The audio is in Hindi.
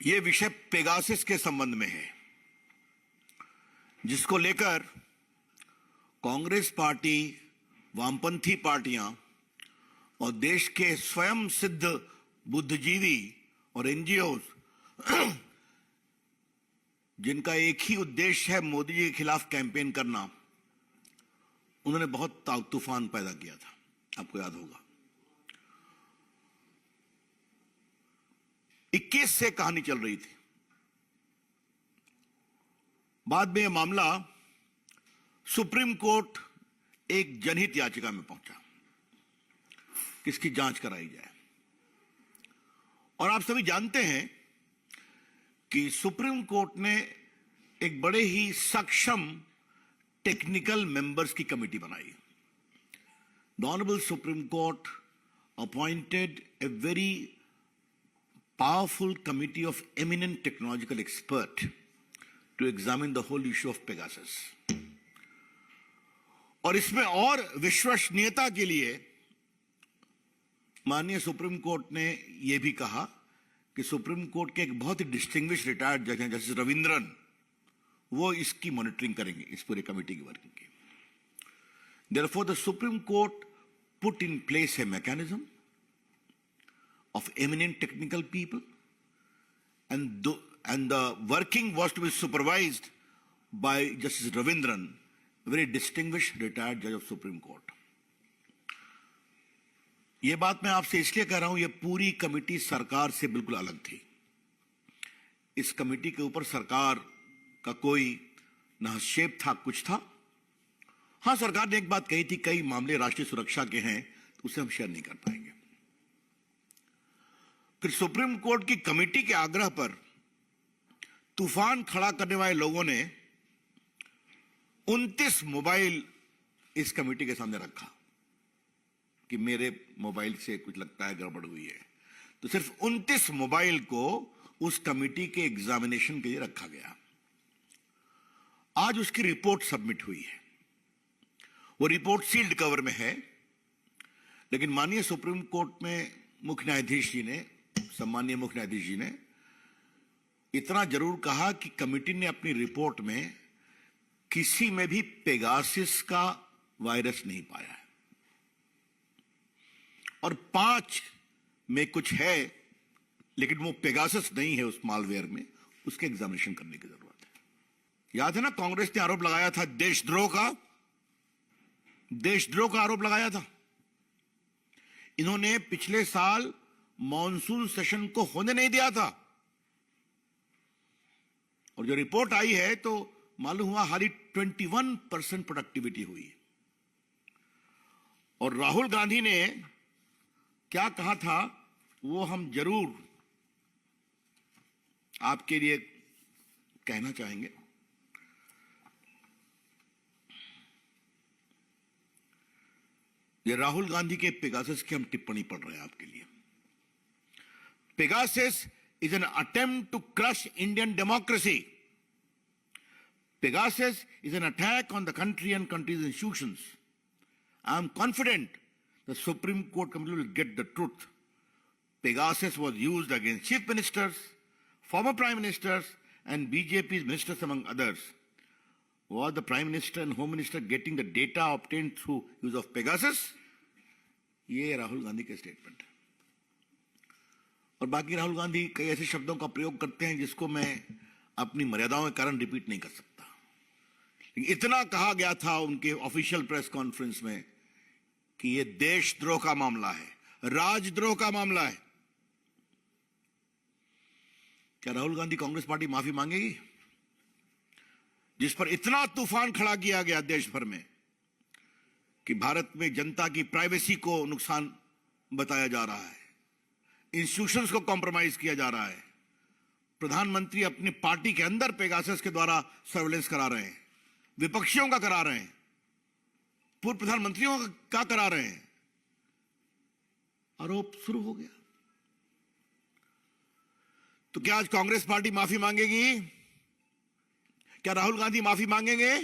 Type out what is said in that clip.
ये विषय पेगासस के संबंध में है, जिसको लेकर कांग्रेस पार्टी, वामपंथी पार्टियां और देश के स्वयं सिद्ध बुद्धिजीवी और एनजीओज जिनका एक ही उद्देश्य है मोदी जी के खिलाफ कैंपेन करना, उन्होंने बहुत तूफान पैदा किया था। आपको याद होगा 21 से कहानी चल रही थी। बाद में यह मामला सुप्रीम कोर्ट एक जनहित याचिका में पहुंचा कि इसकी जांच कराई जाए। और आप सभी जानते हैं कि सुप्रीम कोर्ट ने एक बड़े ही सक्षम टेक्निकल मेंबर्स की कमेटी बनाई। The honourable supreme court appointed a very powerful committee of eminent technological expert to examine the whole issue of Pegasus. और इसमें और विश्वसनीयता के लिए माननीय सुप्रीम कोर्ट ने यह भी कहा कि सुप्रीम कोर्ट के एक बहुत ही डिस्टिंग्विश रिटायर्ड जज हैं जस्टिस रविंद्रन, वो इसकी मॉनिटरिंग करेंगे, इस पूरे कमेटी की वर्किंग की। Therefore, the Supreme Court put in place a mechanism of eminent technical people, and the working was to be supervised by Justice Ravindran, a very distinguished retired judge of Supreme Court. ये बात मैं आपसे इसलिए कह रहा हूं, ये पूरी कमेटी सरकार से बिल्कुल अलग थी। इस कमेटी के ऊपर सरकार का कोई न हस्तक्षेप था, कुछ था। हां, सरकार ने एक बात कही थी, कई मामले राष्ट्रीय सुरक्षा के हैं तो उसे हम शेयर नहीं कर पाएंगे। फिर सुप्रीम कोर्ट की कमेटी के आग्रह पर तूफान खड़ा करने वाले लोगों ने 29 मोबाइल इस कमेटी के सामने रखा कि मेरे मोबाइल से कुछ लगता है गड़बड़ हुई है। तो सिर्फ 29 मोबाइल को उस कमेटी के एग्जामिनेशन के लिए रखा गया। आज उसकी रिपोर्ट सबमिट हुई है। वो रिपोर्ट सील्ड कवर में है, लेकिन माननीय सुप्रीम कोर्ट में मुख्य न्यायाधीश जी ने, सम्मानीय मुख्य न्यायाधीश जी ने इतना जरूर कहा कि कमेटी ने अपनी रिपोर्ट में किसी में भी पेगासस का वायरस नहीं पाया है, और 5 में कुछ है लेकिन वो पेगासस नहीं है उस मालवेयर में, उसके एग्जामिनेशन करने की जरूरत है। याद है ना, कांग्रेस ने आरोप लगाया था देशद्रोह का आरोप लगाया था। इन्होंने पिछले साल मॉनसून सेशन को होने नहीं दिया था, और जो रिपोर्ट आई है तो मालूम हुआ हाली 21% प्रोडक्टिविटी हुई। और राहुल गांधी ने क्या कहा था वो हम जरूर आपके लिए कहना चाहेंगे। ये राहुल गांधी के पेगासस की हम टिप्पणी पढ़ रहे हैं आपके लिए। Pegasus is an attempt to crush Indian democracy. Pegasus is an attack on the country and country's institutions. I am confident the Supreme Court committee will get the truth. Pegasus was used against chief ministers, former prime ministers, and BJP's ministers, among others. Was the prime minister and home minister getting the data obtained through use of Pegasus? ये राहुल गांधी के स्टेटमेंट है। और बाकी राहुल गांधी कई ऐसे शब्दों का प्रयोग करते हैं जिसको मैं अपनी मर्यादाओं के कारण रिपीट नहीं कर सकता। लेकिन इतना कहा गया था उनके ऑफिशियल प्रेस कॉन्फ्रेंस में कि यह देशद्रोह का मामला है, राजद्रोह का मामला है। क्या राहुल गांधी कांग्रेस पार्टी माफी मांगेगी, जिस पर इतना तूफान खड़ा किया गया देश भर में कि भारत में जनता की प्राइवेसी को नुकसान बताया जा रहा है, इंस्टीट्यूशंस को कॉम्प्रोमाइज किया जा रहा है, प्रधानमंत्री अपनी पार्टी के अंदर पेगासस के द्वारा सर्वेलेंस करा रहे हैं, विपक्षियों का करा रहे हैं, पूर्व प्रधानमंत्रियों का करा रहे हैं। आरोप शुरू हो गया। तो क्या आज कांग्रेस पार्टी माफी मांगेगी? क्या राहुल गांधी माफी मांगेंगे?